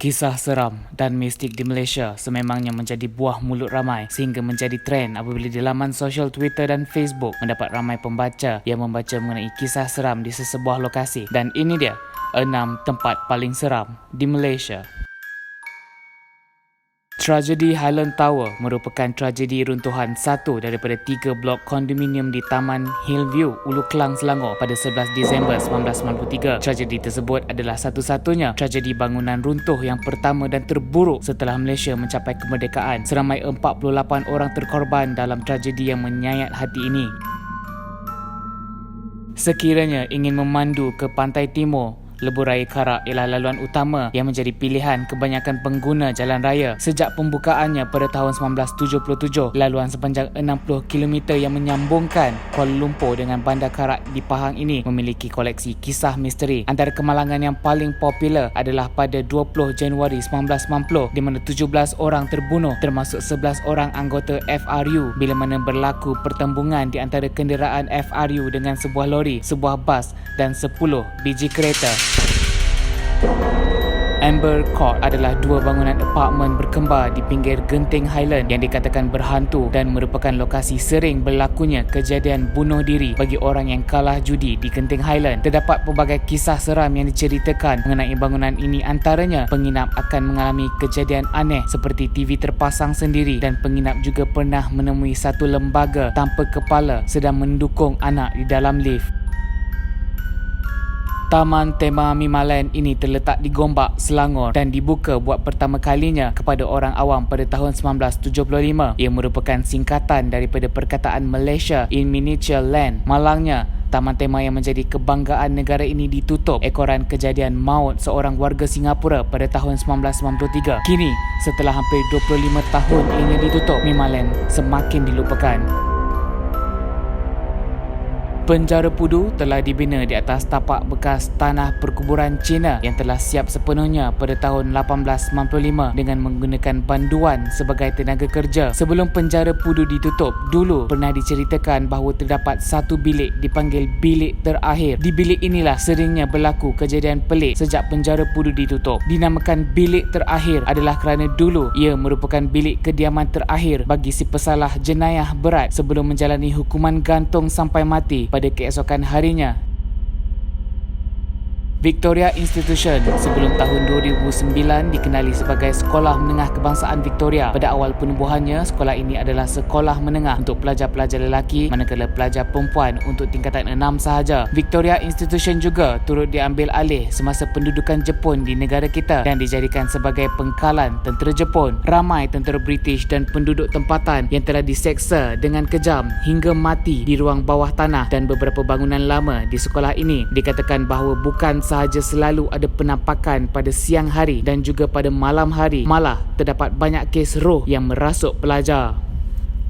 Kisah seram dan mistik di Malaysia sememangnya menjadi buah mulut ramai sehingga menjadi trend apabila di laman sosial Twitter dan Facebook mendapat ramai pembaca yang membaca mengenai kisah seram di sesebuah lokasi. Dan ini dia 6 tempat paling seram di Malaysia. Tragedi Highland Tower merupakan tragedi runtuhan satu daripada 3 blok kondominium di Taman Hillview, Ulu Kelang, Selangor pada 11 Disember 1993. Tragedi tersebut adalah satu-satunya tragedi bangunan runtuh yang pertama dan terburuk setelah Malaysia mencapai kemerdekaan. Seramai 48 orang terkorban dalam tragedi yang menyayat hati ini. Sekiranya ingin memandu ke pantai timur, Lebuh Raya Karak ialah laluan utama yang menjadi pilihan kebanyakan pengguna jalan raya. Sejak pembukaannya pada tahun 1977, laluan sepanjang 60 km yang menyambungkan Kuala Lumpur dengan Bandar Karak di Pahang ini memiliki koleksi kisah misteri. Antara kemalangan yang paling popular adalah pada 20 Januari 1990 di mana 17 orang terbunuh termasuk 11 orang anggota FRU bila mana berlaku pertembungan di antara kenderaan FRU dengan sebuah lori, sebuah bas dan 10 biji kereta. Amber Court adalah dua bangunan apartmen berkembar di pinggir genting Highland yang dikatakan berhantu dan merupakan lokasi sering berlakunya kejadian bunuh diri bagi orang yang kalah judi di genting Highland. Terdapat pelbagai kisah seram yang diceritakan mengenai bangunan ini, antaranya penginap akan mengalami kejadian aneh seperti TV terpasang sendiri dan penginap juga pernah menemui satu lembaga tanpa kepala sedang mendukung anak di dalam lift. Taman Tema Mimaland ini terletak di Gombak, Selangor dan dibuka buat pertama kalinya kepada orang awam pada tahun 1975. Ia merupakan singkatan daripada perkataan Malaysia in Miniature Land. Malangnya, Taman Tema yang menjadi kebanggaan negara ini ditutup ekoran kejadian maut seorang warga Singapura pada tahun 1993. Kini, setelah hampir 25 tahun ianya ditutup, Mimaland semakin dilupakan. Penjara Pudu telah dibina di atas tapak bekas tanah perkuburan Cina yang telah siap sepenuhnya pada tahun 1895 dengan menggunakan banduan sebagai tenaga kerja. Sebelum penjara Pudu ditutup, dulu pernah diceritakan bahawa terdapat satu bilik dipanggil bilik terakhir. Di bilik inilah seringnya berlaku kejadian pelik sejak penjara Pudu ditutup. Dinamakan bilik terakhir adalah kerana dulu ia merupakan bilik kediaman terakhir bagi si pesalah jenayah berat sebelum menjalani hukuman gantung sampai mati pada keesokan harinya. Victoria Institution sebelum tahun 2009 dikenali sebagai Sekolah Menengah Kebangsaan Victoria. Pada awal penubuhannya, sekolah ini adalah sekolah menengah untuk pelajar-pelajar lelaki manakala pelajar perempuan untuk tingkatan 6 sahaja. Victoria Institution juga turut diambil alih semasa pendudukan Jepun di negara kita dan dijadikan sebagai pengkalan tentera Jepun. Ramai tentera British dan penduduk tempatan yang telah diseksa dengan kejam hingga mati di ruang bawah tanah dan beberapa bangunan lama di sekolah ini. Dikatakan bahawa bukan sahaja selalu ada penampakan pada siang hari dan juga pada malam hari, malah terdapat banyak kes roh yang merasuk pelajar.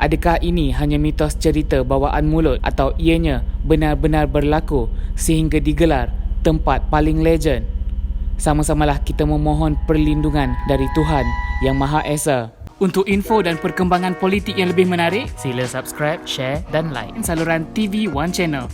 Adakah ini hanya mitos cerita bawaan mulut atau ianya benar-benar berlaku sehingga digelar tempat paling legend? Sama-samalah kita memohon perlindungan dari Tuhan Yang Maha Esa. Untuk info dan perkembangan politik yang lebih menarik, sila subscribe, share dan like saluran TV One Channel.